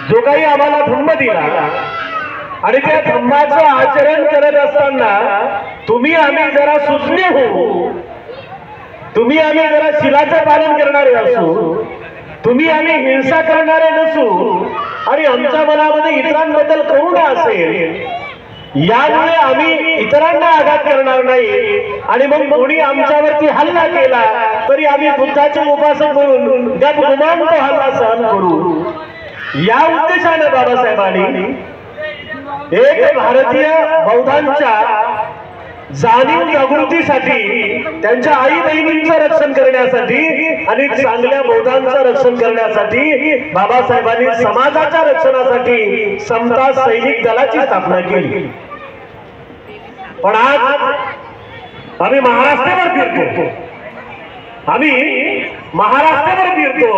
जो काही आम्हाला धम्म दिला आणि त्या धम्माचं आचरण करत असताना तुम्ही आम्ही जरा सुज्ञ होऊ, तुम्ही आम्ही जरा शिलाचं पालन करणारे असू, तुम्ही आम्ही हिंसा करणारे नसू आणि आमच्या मनामध्ये इतरांबद्दल करुणा असेल, यामुळे आम्ही इतरांना आघात करणार नाही आणि मग कोणी आमच्यावरती हल्ला केला तरी आम्ही बुद्धाचे उपासक म्हणून त्या गुमान तो हल्ला सहन करू। या उद्देशाने बाबासाहेबांनी एक भारतीय बौद्धांच्या जाणीव जागृतीसाठी, त्यांच्या आई बहिणींचं रक्षण करण्यासाठी आणि चांगल्या बौद्धांचं रक्षण करण्यासाठी बाबासाहेबांनी समाजाच्या रक्षणासाठी समता सैनिक दलाची स्थापना केली। पण आज आम्ही महाराष्ट्रावर फिरतो,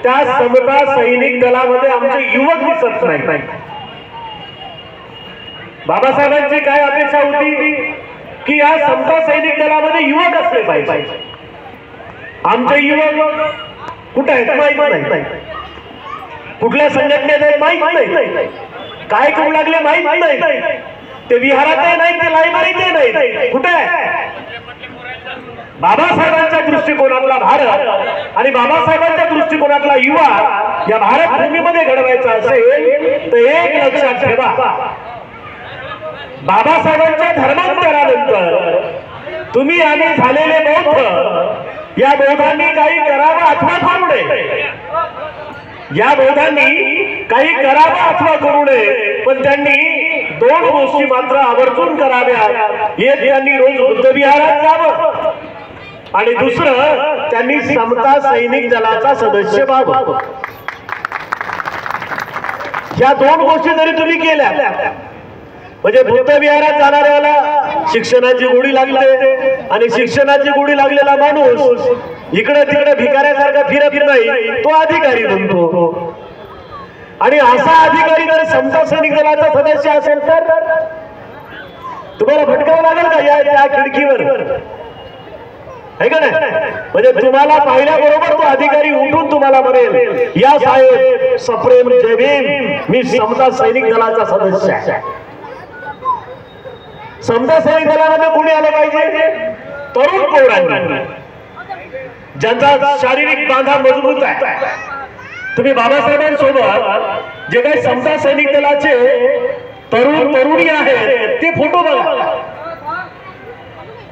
त्या समता सैनिक दलामध्ये आमचे युवक दिसत नाही। बाबासाहेबांची काय अपेक्षा होती की या समता सैनिक दलामध्ये युवक असले पाहिजे। आमचे युवक कुठे आहेत माहित नाही, कुठल्या संघटनेत आहेत माहित नाही, काय करू लागले माहित नाही, ते विहारात नाही, ते लायब्ररीत नाही, कुठे आहे? बाबासाहेबांच्या दृष्टिकोनातला भारत आणि बाबासाहेबांच्या दृष्टिकोनातला युवा या भारत भूमीमध्ये घडवायचा असेल तर एक लक्षात ठेवा, बाबासाहेबांच्या धर्मांतरानंतर तुम्ही आम्ही झालेले बौद्ध, या बौद्धांनी काही करावं अथवा करू नये, या बौद्धांनी काही करावं अथवा करू नये, पण त्यांनी दोन गोष्टी मात्र आवर्जून कराव्या। एक, त्यांनी रोज बुद्ध विहारात जावं आणि दुसरं, त्यांनी समता सैनिक दलाचा सदस्य व्हावं। या दोन गोष्टी जरी तुम्ही केल्या म्हणजे बुद्ध विहारात जाणाऱ्याला शिक्षणाची गोडी लागते आणि शिक्षणाची गोडी लागलेला माणूस इकडे तिकडे भिकाऱ्यासारखा फिरत नाही, तो अधिकारी बनतो। आणि असा अधिकारी जर समता सैनिक दलाचा सदस्य असेल तर तुम्हाला भटकावं लागेल का या खिडकीवर, है का नाही? म्हणजे तुम्हाला पाहिल्याबरोबर तो अधिकारी उठून तुम्हाला म्हणेल, या साहेब सप्रेम जय भीम, मी समता सैनिक दलाचा सदस्य आहे। समता सैनिक दलामध्ये कोणी आलं पाहिजे? तरुण पौरांनी, ज्यांचा शारीरिक बांधा मजबूत आहे। तुम्ही बाबासाहेबांसोबत जे काही समता सैनिक दलाचे तरुण तरुणी आहेत ते फोटो बघा,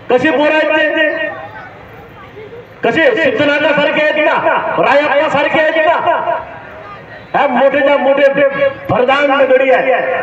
कसे पोर आहेत ते, कसे सिद्धनाथा सारखे आहेत का, रायप्पा सारखे आहेत का, मोठे मोठे प्रधान गडी आहेत।